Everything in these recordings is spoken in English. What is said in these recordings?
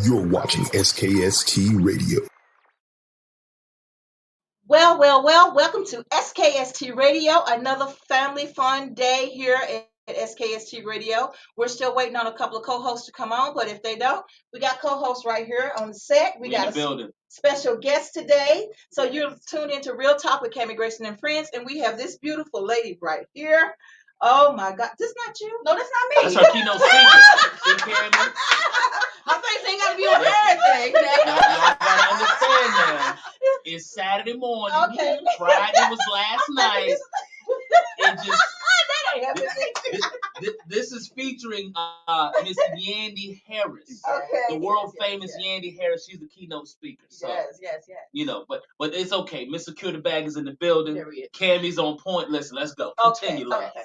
You're watching SKST Radio. Well, welcome to SKST Radio, another family fun day here at SKST Radio. We're still waiting on a couple of co-hosts to come on, but if they don't, we got co-hosts right here on the set. We got a special guest today. So you're tuned into Real Talk with Cami, Grayson, and Friends, and we have this beautiful lady right here. Oh my God, this not you? No, that's not me. That's our keynote speaker. See, Cami? My face ain't gotta be on everything. Y'all gotta understand now. It's Saturday morning. Okay. Friday was last night. It just that ain't happening. this is featuring Miss Yandy Harris, Okay. the world famous Yandy Harris. She's the keynote speaker. So, Yes. you know, but it's okay. Miss Secure the Bag is in the building. Cami's on point. Listen, let's go. Continue, love. Okay.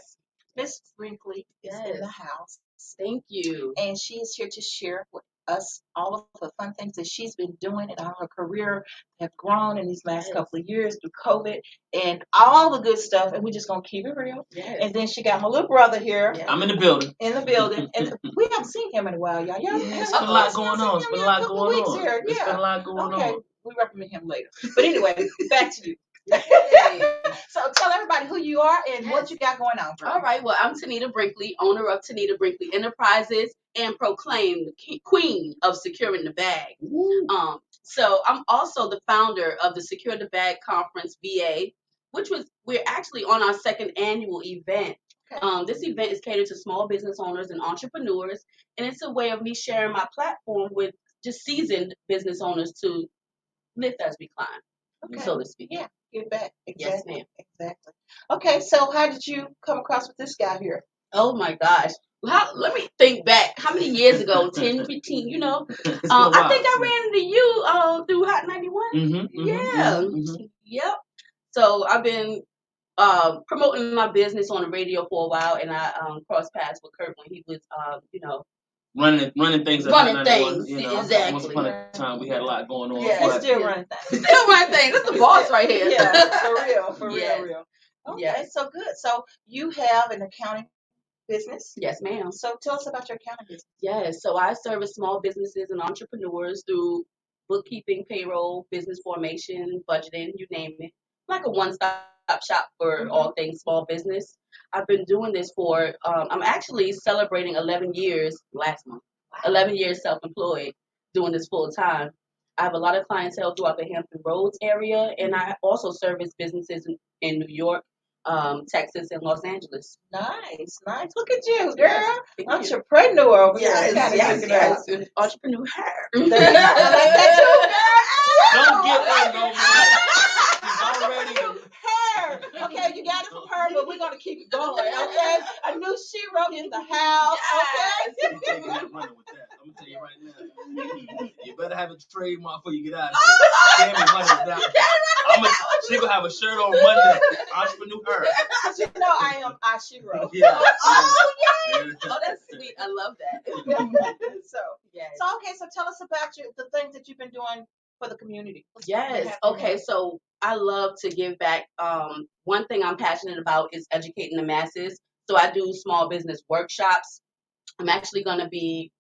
Miss Brinkley is in the house. Thank you. And she is here to share with us all of the fun things that she's been doing and how her career have grown in these last couple of years through COVID and all the good stuff. And we're just going to keep it real. Yes. And then she got her little brother here. Yes. I'm in the building. And we haven't seen him in a while, y'all. It's been a lot going on. It's been a lot going on. Here. It's been a lot going okay. on. We recommend him later. But anyway, back to you. So tell everybody who you are and what you got going on. All right. Well, I'm Tanita Brinkley, owner of Tanita Brinkley Enterprises and proclaimed queen of securing the bag. So I'm also the founder of the Secure the Bag Conference VA, we're actually on our second annual event. Okay. This event is catered to small business owners and entrepreneurs, and it's a way of me sharing my platform with just seasoned business owners to lift as we climb, so to speak. Yeah. Get back. Exactly. Yes, ma'am. Exactly. Okay, so how did you come across with this guy here? Oh my gosh. Let me think back. How many years ago? 10, 15, you know? I think I ran into you through Hot 91. Yep. So I've been promoting my business on the radio for a while, and I crossed paths with Curt when he was, running things. You know, exactly. Once upon a time, we had a lot going on. Yeah, still running things. Still running things. That's the boss right here. Yeah, for real. Okay, yes. So good. So you have an accounting business? Yes, ma'am. So tell us about your accounting business. Yes. So I service small businesses and entrepreneurs through bookkeeping, payroll, business formation, budgeting, you name it. Like a one-stop shop for all things small business. I've been doing this for, I'm actually celebrating 11 years last month. 11 years self-employed, doing this full time. I have a lot of clientele throughout the Hampton Roads area, and I also service businesses in New York, Texas, and Los Angeles. Nice. Look at you, girl. Entrepreneur over here. Yes. Entrepreneur. Like that too, girl. Don't give her no money. She's already hair. Okay, you got it from her, but we're gonna keep it going. Okay, a new shero in the house. Okay. I'm gonna tell you right now. You better have a trademark before you get out of here. Cami running with that. She gonna have a shirt on Monday. Entrepreneur. You know I am Ashiro. Yeah. Oh that's sweet. I love that. So tell us about the things that you've been doing for the community. Yes. Okay. So I love to give back. One thing I'm passionate about is educating the masses. So I do small business workshops. I'm actually going to be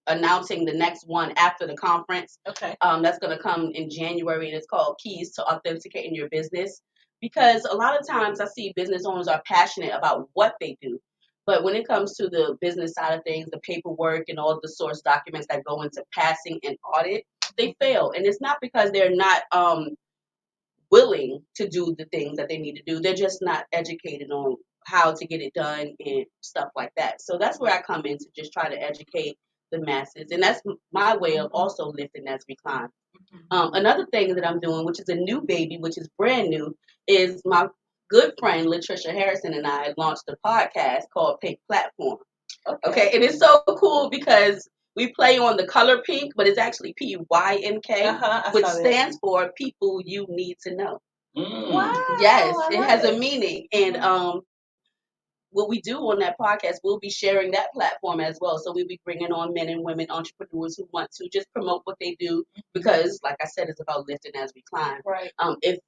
announcing the next one after the conference. Okay. That's going to come in January, and it's called Keys to Authenticating Your Business. Because a lot of times I see business owners are passionate about what they do. But when it comes to the business side of things, the paperwork and all the source documents that go into passing an audit, they fail. And it's not because they're not willing to do the things that they need to do. They're just not educated on how to get it done and stuff like that. So that's where I come in to just try to educate the masses. And that's my way of also lifting as we climb. Another thing that I'm doing, which is a new baby, which is brand new, is my good friend Latricia Harrison and I launched a podcast called Pink Platform. Okay. And it's so cool because we play on the color pink, but it's actually PYNK, which stands for People You Need to Know. Wow. Yes, it has a meaning. And what we do on that podcast, we'll be sharing that platform as well. So we'll be bringing on men and women entrepreneurs who want to just promote what they do because, like I said, it's about lifting as we climb. Right. If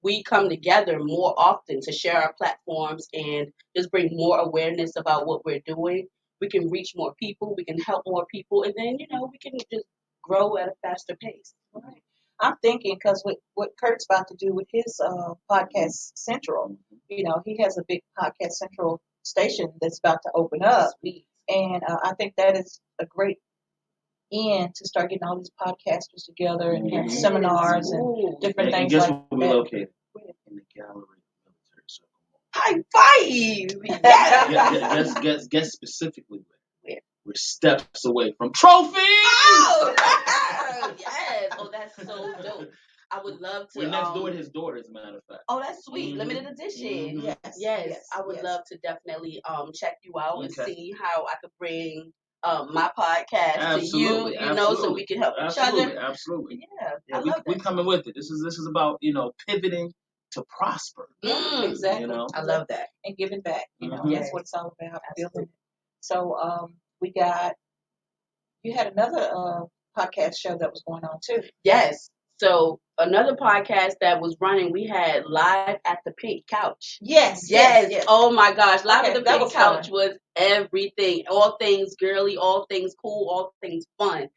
we come together more often to share our platforms and just bring more awareness about what we're doing, we can reach more people, we can help more people, and then, we can just grow at a faster pace. Right. I'm thinking because what Curt's about to do with his podcast Central, he has a big podcast Central station that's about to open up, Sweet. and I think that is a great end to start getting all these podcasters together and have seminars and different things guess like where we that. located? In the gallery military circle. High five! Yes. Guess specifically Where? We're steps away from trophy. Oh, yes. Oh, that's so dope. I would love to. We're next door to his daughter, as a matter of fact. Oh, that's sweet. Mm-hmm. Limited edition. Mm-hmm. Yes. I would love to definitely check you out and see how I could bring my podcast to you. So we can help each other. Absolutely. Yeah, I love that. We coming with it. This is about pivoting to prosper. Exactly. I love that. And giving back. Mm-hmm. That's what it's all about. Building. So you had another podcast show that was going on too. Yes. So another podcast that was running, we had Live at the Pink Couch. Yes. Oh my gosh. Live at the Pink Couch fun. was everything. All things girly, all things cool, all things fun.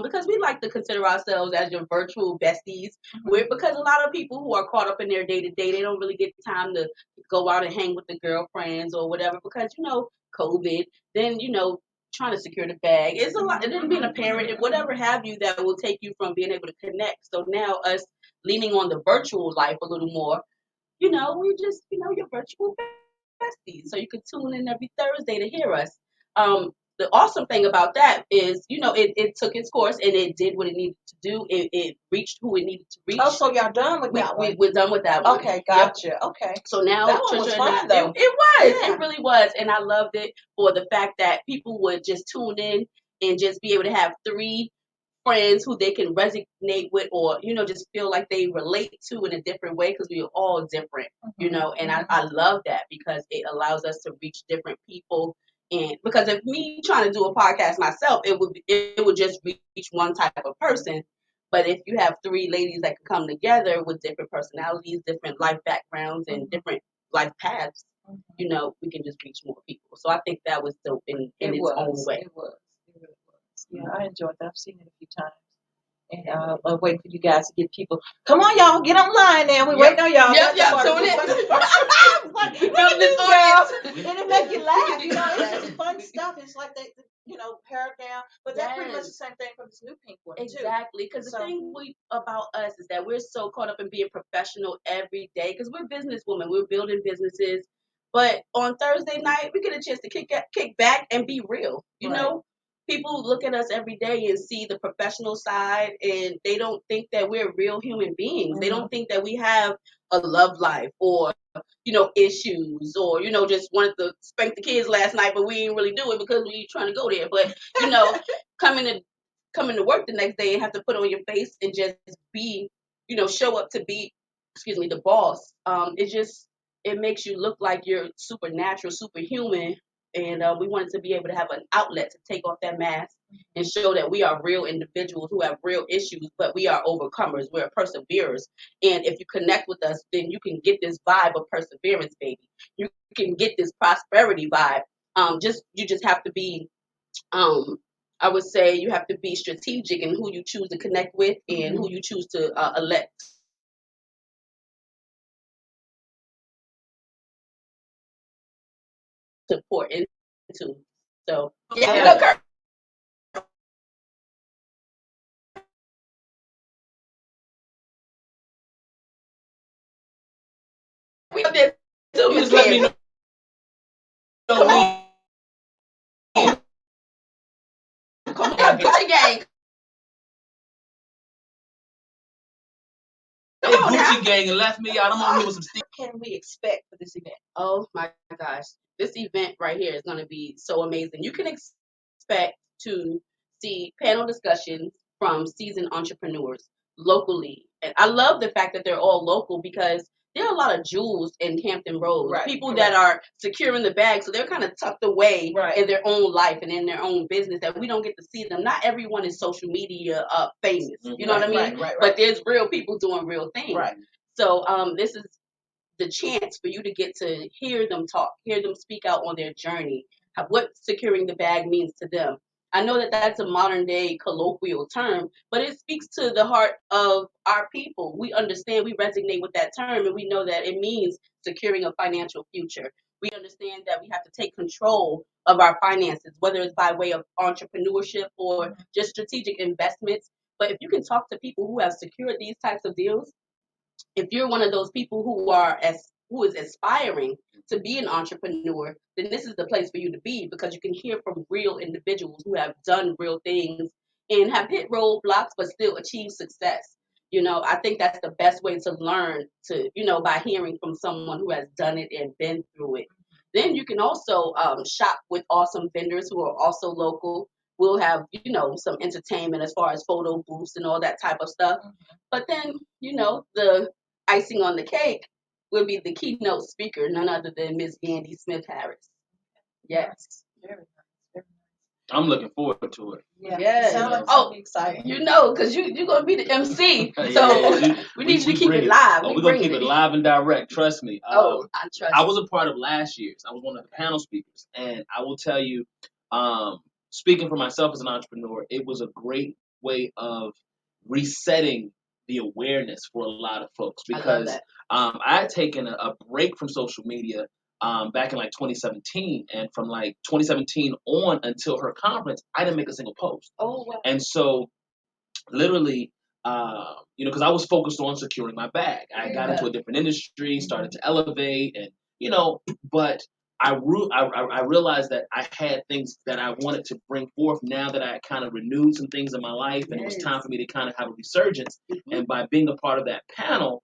Because we like to consider ourselves as your virtual besties. Because a lot of people who are caught up in their day-to-day, they don't really get time to go out and hang with the girlfriends or whatever because, COVID. Then, trying to secure the bag. It's a lot. And then being a parent and whatever have you that will take you from being able to connect. So now us leaning on the virtual life a little more, we just, your virtual besties. So you can tune in every Thursday to hear us. The awesome thing about that is, it took its course and it did what it needed to do. It reached who it needed to reach. Oh, so y'all done with that one? We're done with that one. Okay, gotcha. Yep. Okay. So now that one was fun, though. It was. Yeah. It really was. And I loved it for the fact that people would just tune in and just be able to have 3 friends who they can resonate with or, just feel like they relate to in a different way because we're all different, and I love that because it allows us to reach different people. And because if me trying to do a podcast myself, it would just reach one type of person. But if you have 3 ladies that can come together with different personalities, different life backgrounds, and different life paths, we can just reach more people. So I think that was dope in its own way. It really was. Yeah, I enjoyed that. I've seen it a few times. And I'm waiting for you guys to get people. Come on, y'all, get online now. We're waiting on y'all. Yep, tune in. Build this girl. And it make you laugh. It's just fun stuff. It's like they, pare it down. But that's pretty much the same thing for this new pink one, Exactly. Because the thing about us is that we're so caught up in being professional every day because we're businesswomen. We're building businesses. But on Thursday night, we get a chance to kick back and be real. You know? People look at us every day and see the professional side, and they don't think that we're real human beings. They don't think that we have a love life or, issues or, just wanted to spank the kids last night, but we didn't really do it because we ain't trying to go there. But, coming to work the next day and have to put on your face and just be, show up to be, the boss. It makes you look like you're supernatural, superhuman. And we wanted to be able to have an outlet to take off that mask and show that we are real individuals who have real issues, but we are overcomers. We're perseverers. And if you connect with us, then you can get this vibe of perseverance, baby. You can get this prosperity vibe. You just have to be, I would say you have to be strategic in who you choose to connect with and who you choose to elect. To pour into. So, Curt. We up there too, Just let me know. Come on, Gucci gang. Gucci gang and left me out. I'm on here with some Steve. What can we expect for this event? Oh my gosh. This event right here is going to be so amazing. You can expect to see panel discussions from seasoned entrepreneurs locally. And I love the fact that they're all local because there are a lot of jewels in Hampton Roads. People that are securing the bag, so they're kind of tucked away in their own life and in their own business that we don't get to see them. Not everyone is social media famous. You know what I mean? But there's real people doing real things. So this is the chance for you to get to hear them talk, hear them speak out on their journey, what securing the bag means to them. I know that that's a modern day colloquial term, but it speaks to the heart of our people. We understand, we resonate with that term, and we know that it means securing a financial future. We understand that we have to take control of our finances, whether it's by way of entrepreneurship or just strategic investments. But if you can talk to people who have secured these types of deals, if you're one of those people who is aspiring to be an entrepreneur, then this is the place for you to be, because you can hear from real individuals who have done real things and have hit roadblocks but still achieve success. I think that's the best way to learn, by hearing from someone who has done it and been through it. Then you can also shop with awesome vendors who are also local. We'll have, some entertainment as far as photo booths and all that type of stuff. But then, the icing on the cake will be the keynote speaker, none other than Miss Gandy Smith Harris. Yes. Very nice. Very I'm looking forward to it. nice. Yeah. Yes. Sounds like something exciting. Because you're going to be the MC. So we need you to keep it bring live. Oh, we're going to keep it live and direct. Trust me. I trust I was a part of last year's. I was one of the panel speakers. And I will tell you, speaking for myself as an entrepreneur, it was a great way of resetting the awareness for a lot of folks, because I had taken a break from social media back in like 2017, and from like 2017 on until her conference, I didn't make a single post. Oh, wow. And so literally, because I was focused on securing my bag. I got into a different industry, started to elevate, and but I realized that I had things that I wanted to bring forth now that I had kind of renewed some things in my life, and it was time for me to kind of have a resurgence. And by being a part of that panel,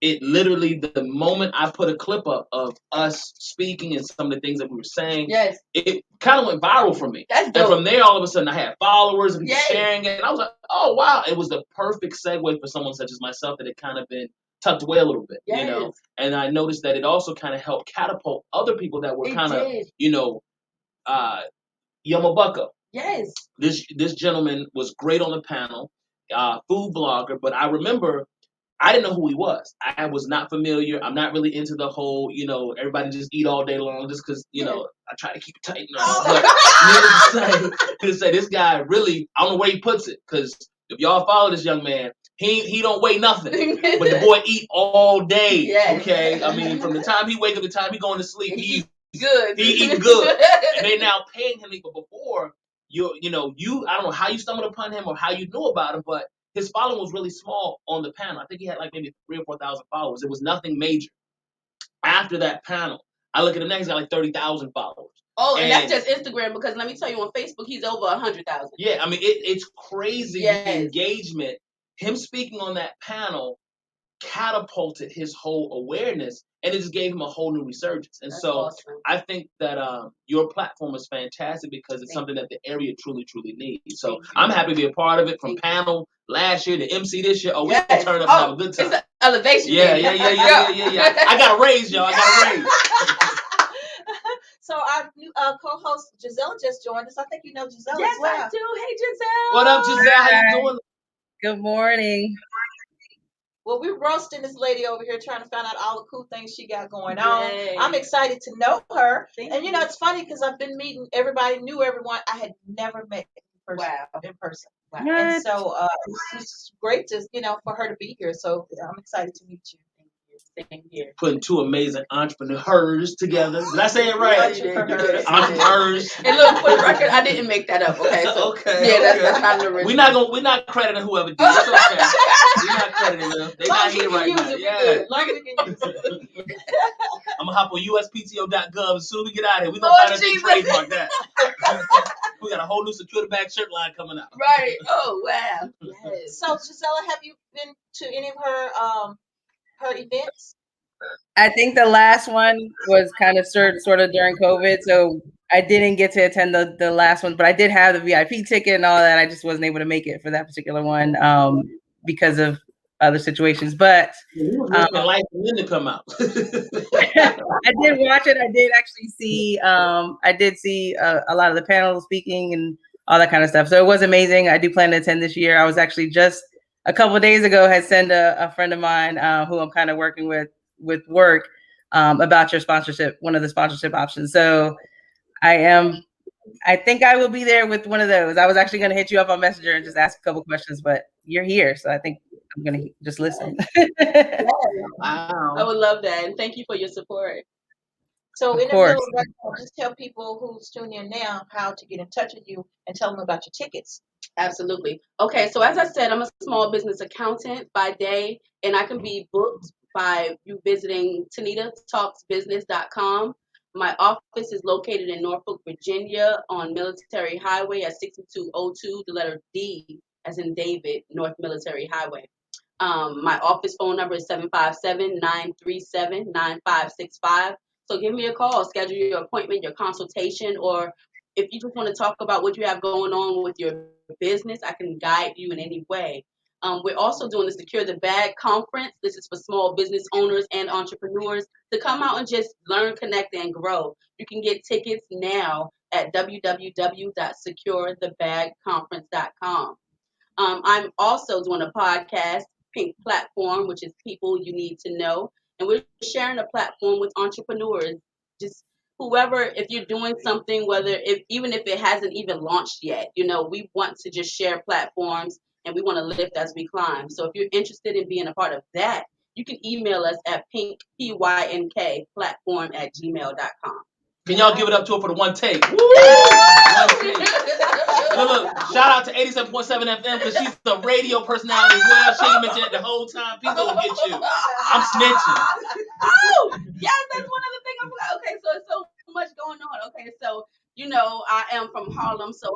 it literally, the moment I put a clip up of us speaking and some of the things that we were saying, it kind of went viral for me. That's dope. And from there, all of a sudden, I had followers and people sharing it. And I was like, oh, wow. It was the perfect segue for someone such as myself that had kind of been tucked away a little bit, And I noticed that it also kind of helped catapult other people that were kind of, Yamabucka. Yes. This gentleman was great on the panel, food blogger, but I remember I didn't know who he was. I was not familiar. I'm not really into the whole, everybody just eat all day long just because, I try to keep it tight and all. But needless to say, this guy really, I don't know where he puts it, because if y'all follow this young man, he don't weigh nothing. But the boy eat all day, okay? I mean, from the time he wake up to the time he going to sleep, he's good. He eating good. And they now paying him. But before, I don't know how you stumbled upon him or how you knew about him, but his following was really small on the panel. I think he had like maybe 3,000 or 4,000 followers. It was nothing major. After that panel, I look at the next guy, like 30,000 followers. Oh, and that's just Instagram, because let me tell you, on Facebook, he's over 100,000. Yeah, I mean, it's crazy the engagement. Him speaking on that panel catapulted his whole awareness, and it just gave him a whole new resurgence. And That's so awesome. I think that your platform is fantastic, because it's something that the area truly, truly needs. So I'm happy to be a part of it, from panel last year to MC this year. Oh, we're going to turn up and have a good time. It's an elevation. Yeah. I got a raise, y'all. I got a raise. So our new co-host Guisela just joined us. I think you know Guisela. Yes, as well. I do. Hey, Giselle. What up, Giselle? How you doing? Good morning. Well, we're roasting this lady over here, trying to find out all the cool things she got going on. I'm excited to know her. And it's funny, because I've been meeting everybody, knew everyone. I had never met in person. Wow. And so it's great to, for her to be here. So I'm excited to meet you. Same here. Putting two amazing entrepreneurs together. Did I say it right? Entrepreneurs. And look, for the record, I didn't make that up. Okay. So, that's not an original. We're not crediting whoever did it. It's okay. We're not crediting them. They're not here right now. Yeah. I'm gonna hop on USPTO.gov as soon as we get out of here. We're gonna find out and trademark that. We got a whole new security bag shirt line coming out. Right. Oh wow. Yes. So Guisela, have you been to any of her events? I think the last one was kind of sort of during COVID, so I didn't get to attend the last one, but I did have the VIP ticket and all that. I just wasn't able to make it for that particular one because of other situations. But life to come out. I did watch it. I did actually see. I did see a lot of the panel speaking and all that kind of stuff. So it was amazing. I do plan to attend this year. I was actually just a couple of days ago had sent a friend of mine who I'm kind of working with work about your sponsorship, one of the sponsorship options. So I am I think I will be there with one of those. I was actually going to hit you up on Messenger and just ask a couple questions, but you're here, so I think I'm going to just listen. Wow. I would love that, and thank you for your support. So in the middle of that, just tell people who's tuning in now how to get in touch with you and tell them about your tickets. Absolutely. Okay, so as I said, I'm a small business accountant by day, and I can be booked by you visiting TanitaTalksBusiness.com. My office is located in Norfolk, Virginia on Military Highway at 6202, the letter D as in David, North Military Highway. My office phone number is 757-937-9565. So give me a call, schedule your appointment, your consultation, or if you just want to talk about what you have going on with your business, I can guide you in any way. We're also doing the Secure the Bag conference. This is for small business owners and entrepreneurs to come out and just learn, connect, and grow. You can get tickets now at www.securethebagconference.com. I'm also doing a podcast, Pink Platform, which is people you need to know. And we're sharing a platform with entrepreneurs, just whoever, if you're doing something, even if it hasn't even launched yet, we want to just share platforms and we want to lift as we climb. So if you're interested in being a part of that, you can email us at pynkplatform@gmail.com. Can y'all give it up to her for the one take? Woo! One take. Look, shout out to 87.7 FM because she's a radio personality as well. She ain't mentioned it the whole time. People will get you. I'm snitching. Oh, yes, that's one other thing I forgot. Okay, so it's so much going on. Okay, so I am from Harlem, so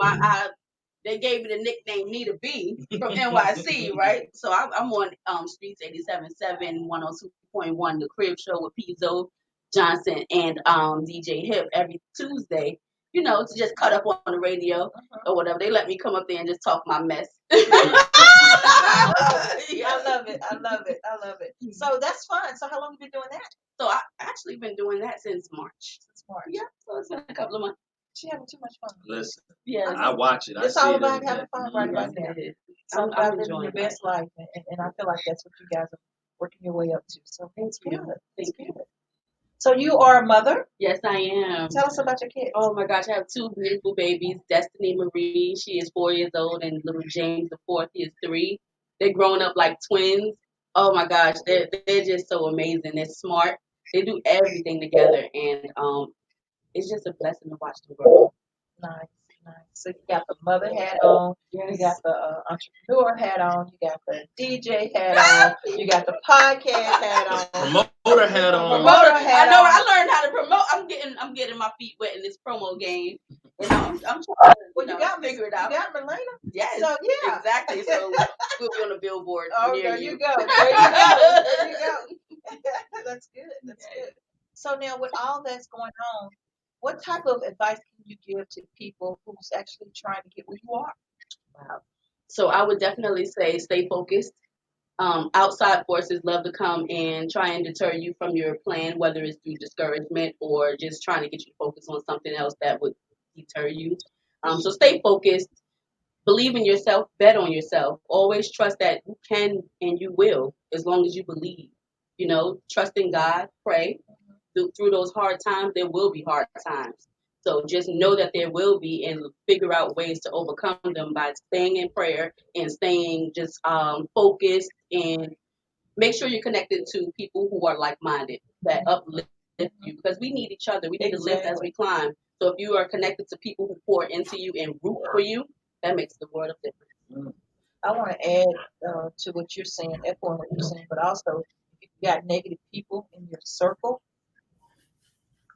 they gave me the nickname Nita B from NYC, right? So I'm on Streets 87.7, 102.1, The Crib Show with Pizzo Johnson and DJ Hip every Tuesday, to just cut up on the radio or whatever. They let me come up there and just talk my mess. I love it. I love it. I love it. So that's fun. So how long have you been doing that? So I've actually been doing that since March. Yeah, so it's been a couple of months. She having too much fun. Listen, yeah, I watch it. It's all about having fun right about now. I'm about living your best life, and I feel like that's what you guys are working your way up to. So thank you. Thank you. So you are a mother? Yes, I am. Tell us about your kids. Oh my gosh, I have two beautiful babies. Destiny Marie, she is 4 years old, and little James the fourth, he is 3. They're growing up like twins. Oh my gosh, they're just so amazing. They're smart. They do everything together, and it's just a blessing to watch them grow. Nice. So you got the mother hat on, you got the entrepreneur hat on, you got the DJ hat on, you got the podcast hat on, promoter hat on. I know. I learned how to promote. I'm getting my feet wet in this promo game. I'm trying to figure it out. You got Melena? Yes. So yeah, exactly. So we'll be on a billboard. Oh, near there you. you go. There you go. That's good. That's good. So now, with all that's going on, what type of advice can you give to people who's actually trying to get where you are? Wow. So I would definitely say stay focused. Outside forces love to come and try and deter you from your plan, whether it's through discouragement or just trying to get you to focus on something else that would deter you. So stay focused. Believe in yourself. Bet on yourself. Always trust that you can and you will, as long as you believe. Trust in God. Pray. Through those hard times, there will be hard times. So just know that there will be, and figure out ways to overcome them by staying in prayer and staying just focused, and make sure you're connected to people who are like-minded, that uplift you, because we need each other. We need to lift as we climb. So if you are connected to people who pour into you and root for you, that makes the world of difference. I want to add to what you're saying, echoing what you're saying, but also if you got negative people in your circle,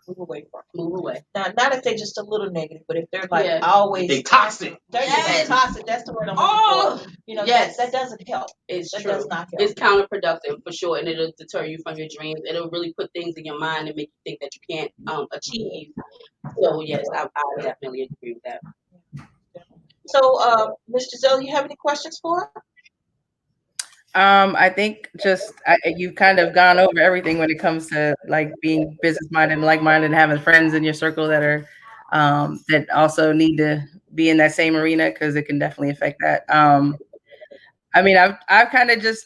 move away from them. Move away. Now, not if they're just a little negative, but if they're like always they toxic. They're toxic. That's the word I'm looking for. That doesn't help. It's that true. Does not help. It's counterproductive for sure, and it'll deter you from your dreams. It'll really put things in your mind and make you think that you can't achieve. So yes, I definitely agree with that. So, Ms. Guisela, you have any questions for her? I think you've kind of gone over everything when it comes to like being business minded and like minded and having friends in your circle that are that also need to be in that same arena, because it can definitely affect that. I mean, I've kind of just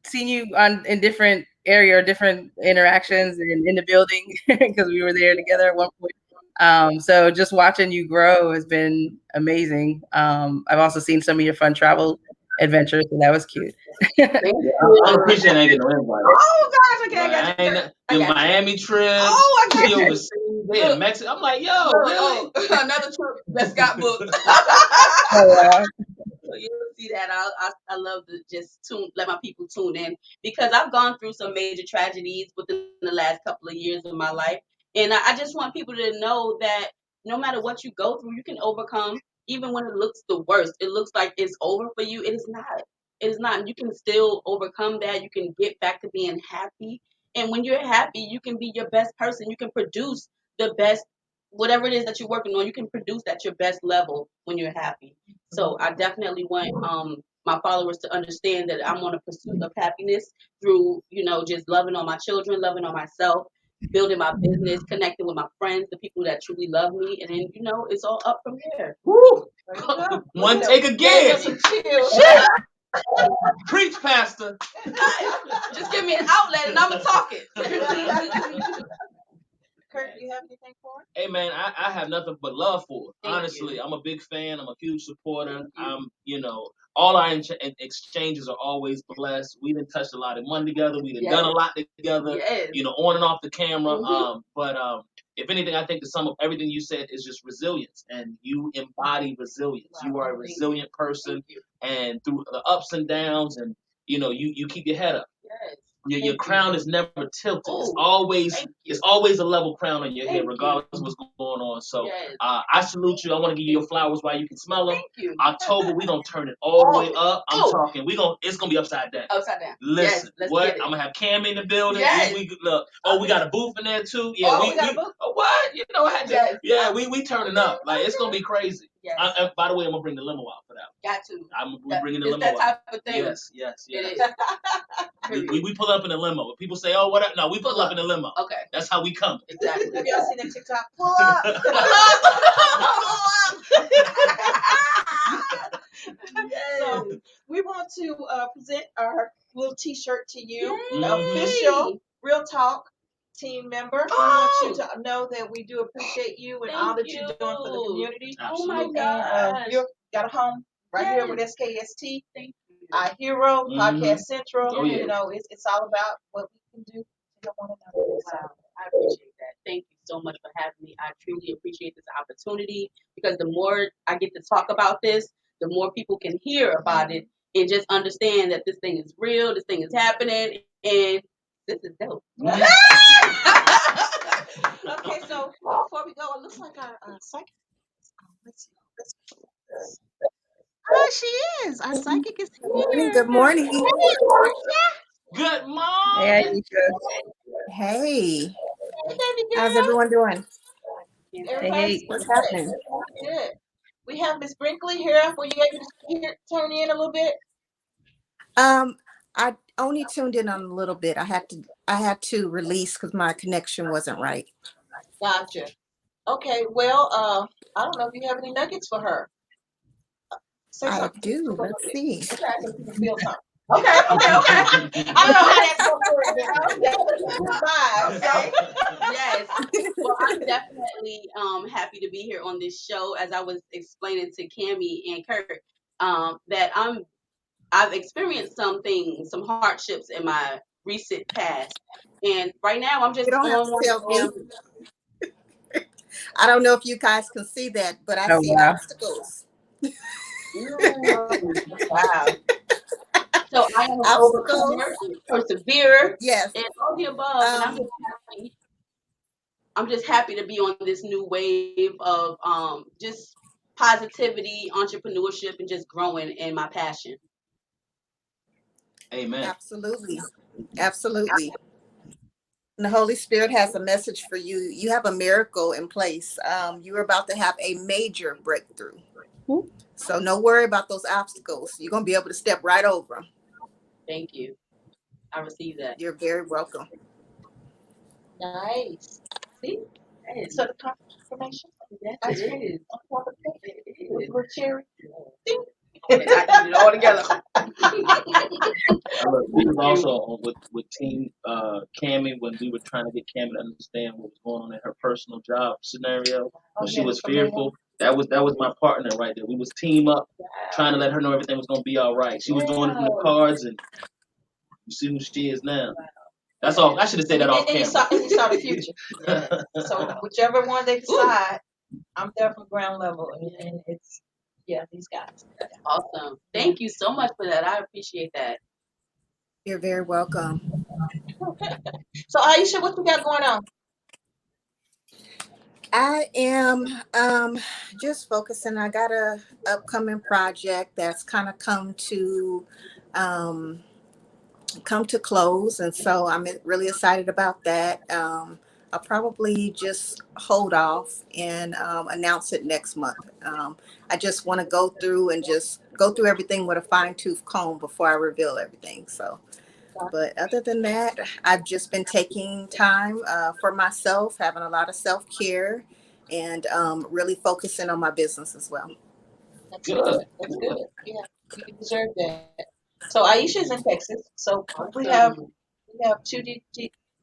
seen you in different area or different interactions in the building because we were there together at one point. So just watching you grow has been amazing. I've also seen some of your fun travel adventures, so that was cute. I appreciate I ain't getting no invite. Oh gosh, okay, I got you. Your Miami trip. Oh, I got She you. overseas. They in Mexico. I'm like, yo, really? Another trip that's got booked. Oh, wow. So you'll see that. I love to just let my people tune in because I've gone through some major tragedies within the last couple of years of my life, and I just want people to know that no matter what you go through, you can overcome. Even when it looks the worst, it looks like it's over for you. It is not. It is not. You can still overcome that. You can get back to being happy, and when you're happy, you can be your best person. You can produce the best, whatever it is that you're working on. You can produce at your best level when you're happy. So I definitely want my followers to understand that I'm on a pursuit of happiness through, just loving on my children, loving on myself, building my business, connecting with my friends, the people that truly love me, and then, it's all up from there. Woo! One take again. Preach, Pastor. Just give me an outlet and I'm going to talk it. Curt, do you have anything for it? Hey man, I have nothing but love for it. Honestly, I'm a big fan. I'm a huge supporter. All our exchanges are always blessed. We done touched a lot of money together. We done done a lot together. Yes. On and off the camera. But if anything, I think the sum of everything you said is just resilience, and you embody resilience. Wow, you are a resilient person, and through the ups and downs, and you keep your head up. Yes. Your crown is never tilted. It's always a level crown on your head, regardless of what's going on. So I salute you. I want to give you your flowers while you can smell them. October, we're gonna turn it all the way up. I'm talking. It's gonna be upside down. Upside down. Listen, what? I'm gonna have Cam in the building. Yes. We got a booth in there too. Yeah, we got a booth. What? We turning up. Like it's gonna be crazy. Yes. By the way, I'm gonna bring the limo out for that. Got to. We're bringing the limo out. It's that type of thing. Yes. We pull up in a limo. People say, "Oh, what up?" No, we pull up in a limo. Okay. That's how we come. Exactly. Have y'all seen that TikTok? Pull up. So we want to present our little T-shirt to you. The official Real Talk team member. We want you to know that we do appreciate you and all that you're doing for the community. Absolutely. Oh my God. You got a home right here with SKST. Thank you. Our hero, Podcast Central. Oh, yeah. It's all about what we can do to one another. Wow. I appreciate that. Thank you so much for having me. I truly appreciate this opportunity because the more I get to talk about this, the more people can hear about it and just understand that this thing is real, this thing is happening, and this is dope. Okay, so before we go, it looks like our psychic. Let's see. Oh, she is. Our psychic is here. Good morning. Hey, Ayesha. Good morning. Hey, Ayesha. Hey. Hey, baby girl. How's everyone doing? Everybody's What's happening? good. We have Miss Brinkley here. Were you able to turn in a little bit? I only tuned in on a little bit. I had to release because my connection wasn't right. Gotcha. Okay, well, I don't know if you have any nuggets for her. I do. Let's see. Okay, I can feel something. Okay. I don't know how that's going to work. Okay. Yes. Well, I'm definitely happy to be here on this show. As I was explaining to Cammie and Curt, that I've experienced some hardships in my recent past, and right now I'm just You don't have to tell me. I don't know if you guys can see that, but I see obstacles. Wow. So I am an overcomer, persevere, yes, and all the above. And I'm just happy to be on this new wave of just positivity, entrepreneurship, and just growing in my passion. Amen. Absolutely. Absolutely. And the Holy Spirit has a message for you. You have a miracle in place. You're about to have a major breakthrough. So no worry about those obstacles. You're going to be able to step right over them. Thank you. I receive that. You're very welcome. Nice. See? So the confirmation? Yes, it is. With cherry. And I eat it all together. I love we was also with Team Cammy when we were trying to get Cammy to understand what was going on in her personal job scenario when she was fearful. That was my partner right there. We was team up, trying to let her know everything was gonna be all right. She was doing it from the cards, and you see who she is now. That's all. I should have said that off camera. And you saw the future. So whichever one they decide, I'm there from ground level, and it's these guys. Awesome. Thank you so much for that. I appreciate that. You're very welcome. So Ayesha, what you got going on? I am just focusing. I got a upcoming project that's kind of come to close, and so I'm really excited about that. I'll probably just hold off and announce it next month. I just want to go through everything with a fine-tooth comb before I reveal everything. So, but other than that, I've just been taking time for myself, having a lot of self-care, and really focusing on my business as well. That's good. That's good. Yeah, you deserve that. So Ayesha's in Texas. So we have two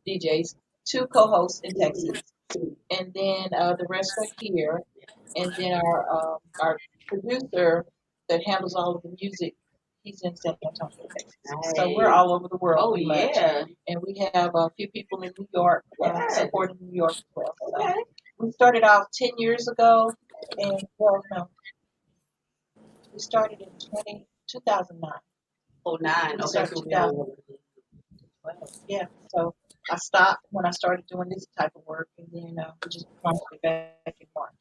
DJs, two co-hosts in Texas, and then the rest are here, and then our producer that handles all of the music, he's in San Antonio, Texas. So we're all over the world. Oh yeah, and we have a few people in New York supporting New York as well. So we started off 10 years ago, and we started in 2009. Oh, 9. We started 2000. Yeah, so I stopped when I started doing this type of work, and then we just bumped it back in March.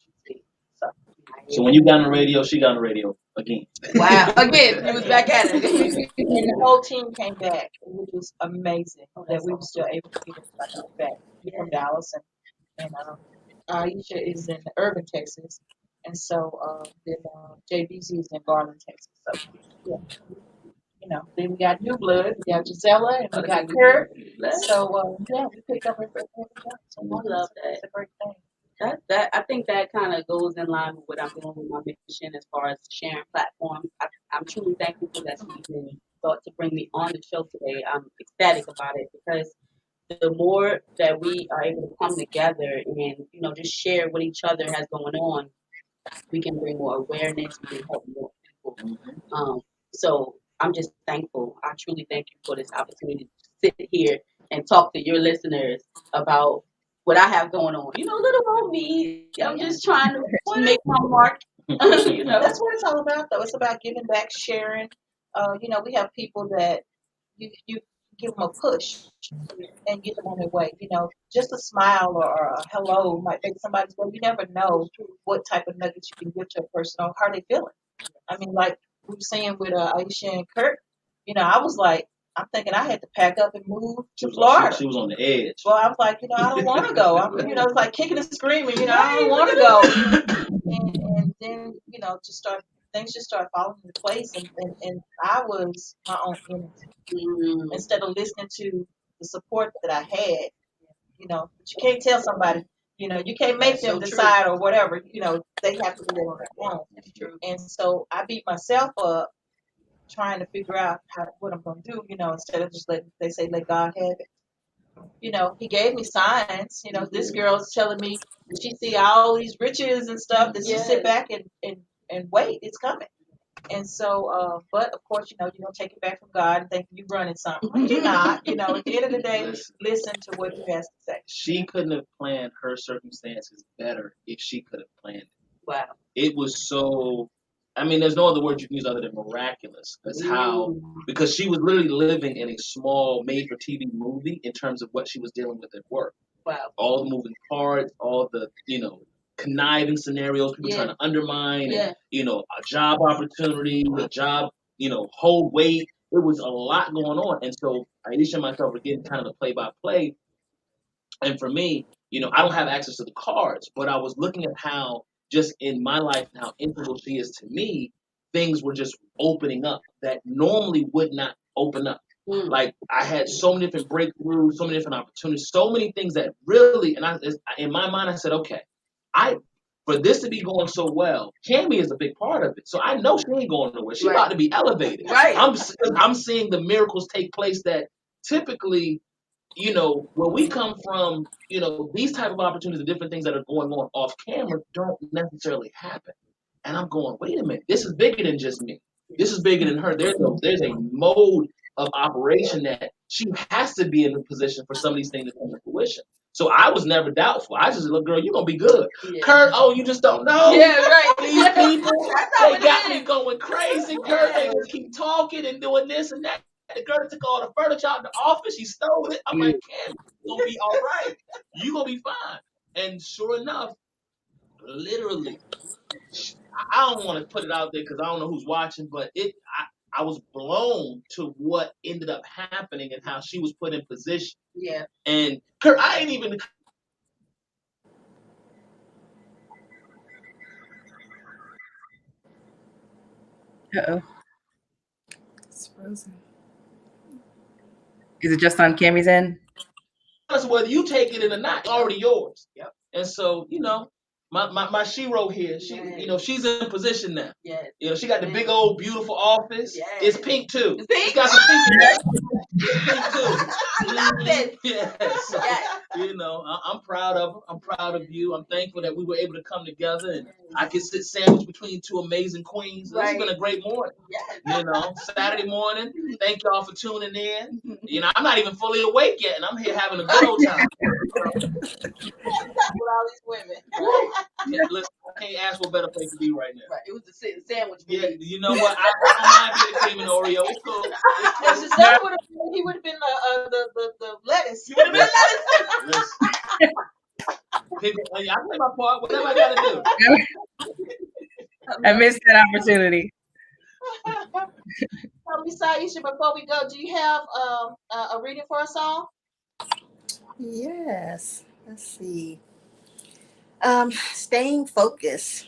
So when you got on the radio, she got on the radio again. Wow, again, you was back at it. And the whole team came back, which was amazing that we were still able to get everybody back from Dallas, and Ayesha is in urban Texas, and so then JBZ is in Garland, Texas. So yeah. Then we got new blood. We got Guisela and we got Curt. So we picked up everything. So I love that. It's a great thing. That I think that kind of goes in line with what I'm doing with my mission as far as sharing platforms. I'm truly thankful for that you even thought to bring me on the show today. I'm ecstatic about it because the more that we are able to come together and just share what each other has going on, we can bring more awareness. We can help more people. So I'm just thankful. I truly thank you for this opportunity to sit here and talk to your listeners about what I have going on. Little old me. I'm just trying to make my mark. That's what it's all about, though. It's about giving back, sharing. We have people that you give them a push and get them on their way. Just a smile or a hello might make somebody's day. You never know what type of nuggets you can give to a person or how they feeling. I mean, like we were saying with Ayesha and Curt, I was like, I'm thinking I had to pack up and move to Florida. She was on the edge. Well, I was like, I don't want to go. It's like kicking and screaming. I don't want to go. And then, things just start falling into place. And I was my own enemy. Instead of listening to the support that I had, but you can't tell somebody, you can't make them decide or whatever, they have to do it on their own. And so I beat myself up trying to figure out what I'm going to do, instead of just let God have it. He gave me signs. This girl's telling me she see all these riches and stuff that she sit back and wait, it's coming. And so, but of course, you don't take it back from God and think you're running something. You're not. At the end of the day, listen to what He has to say. She couldn't have planned her circumstances better if she could have planned it. Wow. It was so. There's no other word you can use other than miraculous. Because she was literally living in a small made-for-TV movie in terms of what she was dealing with at work. Wow. All the moving parts, all the, conniving scenarios, people trying to undermine, and, a job opportunity, a job, hold weight. It was a lot going on. And so Ayesha and myself were getting kind of the play-by-play. And for me, I don't have access to the cards, but I was looking at how just in my life and how integral she is to me, things were just opening up that normally would not open up. Like I had so many different breakthroughs, so many different opportunities, so many things that really, and in my mind, I said, okay, for this to be going so well, Cammy is a big part of it. So I know she ain't going nowhere. She about to be elevated. Right. I'm seeing the miracles take place that typically, where we come from, these type of opportunities and different things that are going on off camera don't necessarily happen. And I'm going, wait a minute, this is bigger than just me. This is bigger than her. There's a mode of operation that she has to be in a position for some of these things to come to fruition. So I was never doubtful. I just said, look, girl, you're going to be good. Yeah. Kurt, you just don't know. Yeah, right. These people, they got me is. going crazy. Kurt, they just keep talking and doing this and that. The girl took all the furniture out of the office. She stole it. I'm like, Cam, you're going to be all right. You're going to be fine. And sure enough, literally, I don't want to put it out there because I don't know who's watching, but I was blown to what ended up happening and how she was put in position. Yeah. And Kurt, I ain't even. Uh-oh. It's frozen. Is it just on Cammy's end? Whether you take it in or not, it's already yours. Yep. And so, my shero here, she's in position now. Yes. She got the big old beautiful office. Yes. It's pink too. It's pink? It's got some pink in there. It's pink too. I love it. Yes. So, Yes. I'm proud of her. I'm proud of you. I'm thankful that we were able to come together and I could sit sandwiched between two amazing queens. This has been a great morning. Yes. Saturday morning. Thank y'all for tuning in. I'm not even fully awake yet, and I'm here having a good old time. With all these women. Yeah, listen, I can't ask for a better place to be right now. Right. It was the sandwich. Yeah, you know what? I don't mind being the cream and Oreo. It's cool. Yes, Gisela he would have been the lettuce. You would have been lettuce. Listen. People, I play my part. Whatever I gotta do. I missed that opportunity. Miss Ayesha, before we go, do you have a reading for us all? Yes. Let's see. Staying focused.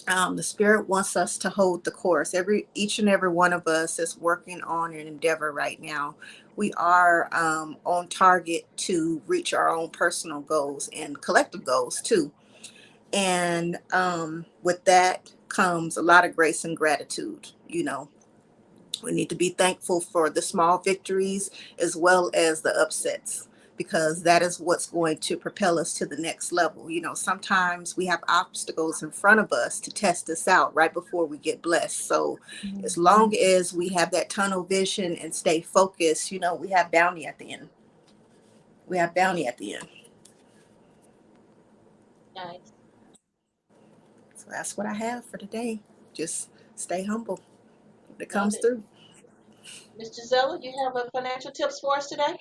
The spirit wants us to hold the course. Each and every one of us is working on an endeavor right now. We are on target to reach our own personal goals and collective goals too. And with that comes a lot of grace and gratitude. We need to be thankful for the small victories as well as the upsets, because that is what's going to propel us to the next level. Sometimes we have obstacles in front of us to test us out right before we get blessed. So as long as we have that tunnel vision and stay focused, we have bounty at the end. We have bounty at the end. Nice. So that's what I have for today. Just stay humble. It comes through. Miss Gisela, you have a financial tips for us today?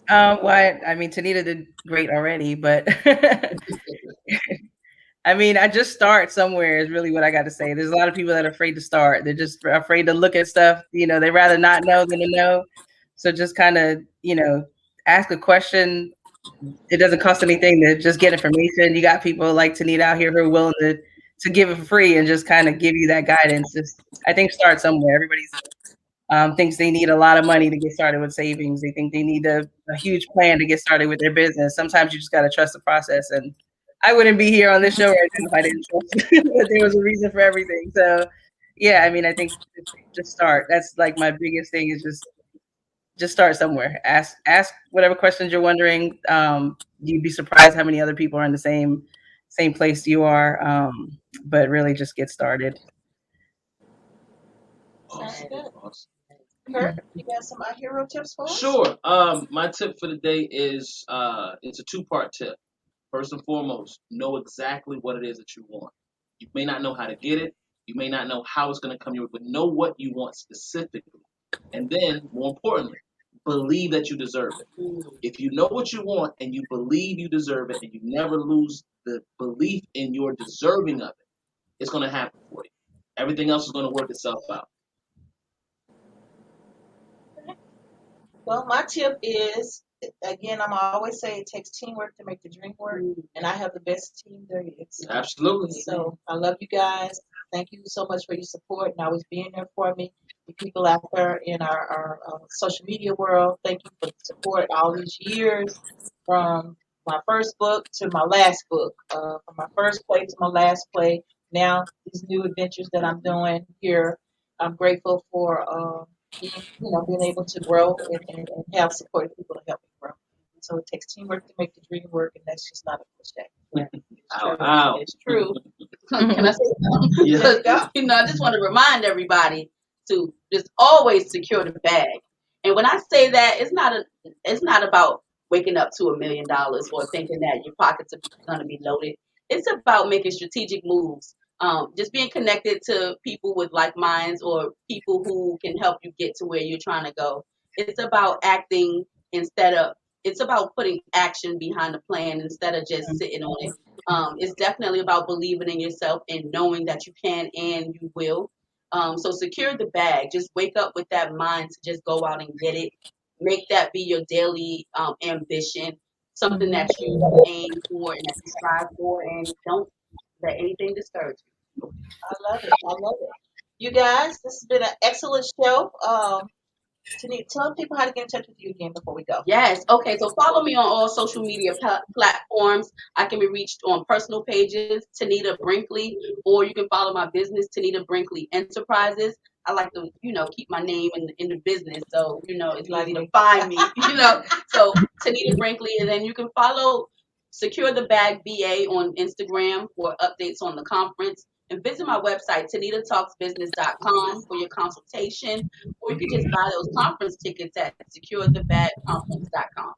Tanita did great already, but I just start somewhere is really what I got to say. There's a lot of people that are afraid to start. They're just afraid to look at stuff. They'd rather not know than to know. So just kind of, ask a question. It doesn't cost anything to just get information. You got people like Tanita out here who are willing to give it for free and just kind of give you that guidance. I think start somewhere. Everybody's thinks they need a lot of money to get started with savings. They think they need a huge plan to get started with their business. Sometimes you just got to trust the process. And I wouldn't be here on this show right now if I didn't trust that there was a reason for everything. So, yeah, I think just start. That's like my biggest thing is just start somewhere. Ask whatever questions you're wondering. You'd be surprised how many other people are in the same place you are. But really just get started. Sounds good. Awesome. Curt, you got some hero tips for us? Sure. My tip for the day is it's a two-part tip. First and foremost, know exactly what it is that you want. You may not know how to get it. You may not know how it's going to come your way, but know what you want specifically. And then, more importantly, believe that you deserve it. If you know what you want and you believe you deserve it and you never lose the belief in your deserving of it, it's going to happen for you. Everything else is going to work itself out. Well, my tip is, again, I'm always say it takes teamwork to make the dream work, and I have the best team there is. Absolutely. So I love you guys. Thank you so much for your support and always being there for me. The people out there in our social media world, thank you for the support all these years, from my first book to my last book, from my first play to my last play. Now these new adventures that I'm doing here, I'm grateful for being able to grow and have supportive people to help me grow. So it takes teamwork to make the dream work, and that's just not a cliche. It's true. Ow. It's true. Can I say something? Yeah. I just want to remind everybody to just always secure the bag. And when I say that, it's not about waking up to $1 million or thinking that your pockets are going to be loaded. It's about making strategic moves. Just being connected to people with like minds or people who can help you get to where you're trying to go. It's about acting instead of. It's about putting action behind the plan instead of just sitting on it. It's definitely about believing in yourself and knowing that you can and you will. So secure the bag. Just wake up with that mind to just go out and get it. Make that be your daily ambition, something that you aim for and that you strive for, and don't let anything discourage you. I love it. I love it. You guys, this has been an excellent show. Tanita, tell people how to get in touch with you again before we go. Yes. Okay. So follow me on all social media platforms. I can be reached on personal pages, Tanita Brinkley, or you can follow my business, Tanita Brinkley Enterprises. I like to, keep my name in the business, so it's easy to find me. So Tanita Brinkley, and then you can follow Secure the Bag BA on Instagram for updates on the conference, and visit my website, TanitaTalksBusiness.com, for your consultation, or you can just buy those conference tickets at SecureTheBagConference.com.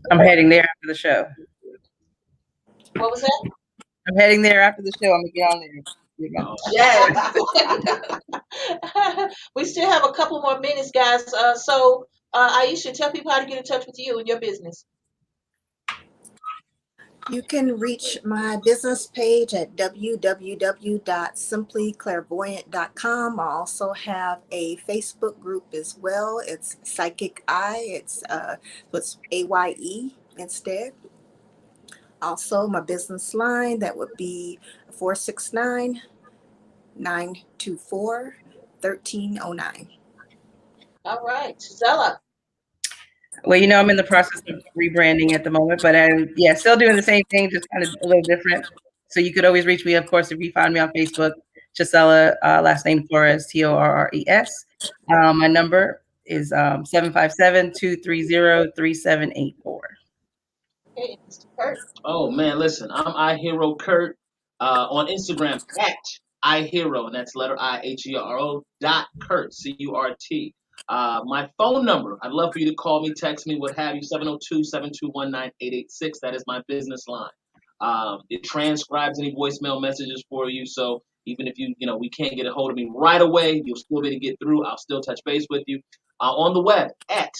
I'm heading there after the show. What was that? I'm heading there after the show. I'm gonna get on there. Yes. We still have a couple more minutes, guys. Ayesha, tell people how to get in touch with you and your business. You can reach my business page at www.simplyclairvoyant.com. I also have a Facebook group as well. It's Psychic Eye. It's AYE instead. Also, my business line, that would be 469-924-1309. All right, Guisela. Well, I'm in the process of rebranding at the moment, but still doing the same thing, just kind of a little different. So you could always reach me, of course, if you find me on Facebook, Guisela, last name Torres, Torres. My number is 757-230-3784. Okay, Mr. Curt. Oh man, listen, I'm iHero Curt on Instagram at iHero, and that's letter IHERO .Curt CURT. My phone number, I'd love for you to call me, text me, what have you, 702-721-9886. That is my business line. It transcribes any voicemail messages for you, so even if we can't get a hold of me right away, you'll still be able to get through. I'll still touch base with you. On the web at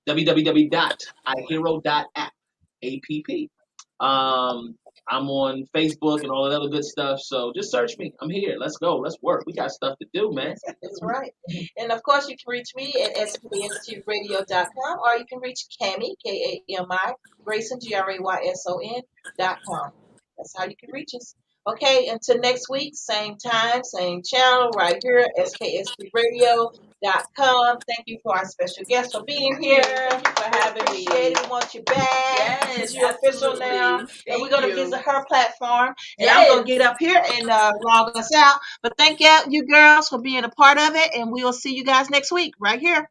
www.ihero.app. APP. I'm on Facebook and all that other good stuff. So just search me. I'm here. Let's go. Let's work. We got stuff to do, man. That's right. And of course, you can reach me at skstradio.com, or you can reach Kami, Kami, Grayson, Grayson.com. That's how you can reach us. Okay, until next week, same time, same channel, right here, skstradio.com. Thank you for our special guest for being here. Thank you for having me. Appreciate it. We want you back. Yes, You're official now. absolutely. And we're Thank going to you. visit her platform. And Yes. I'm going to get up here and log us out. But thank you girls for being a part of it. And we will see you guys next week right here.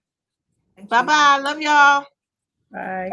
Bye-bye. Love y'all. Bye.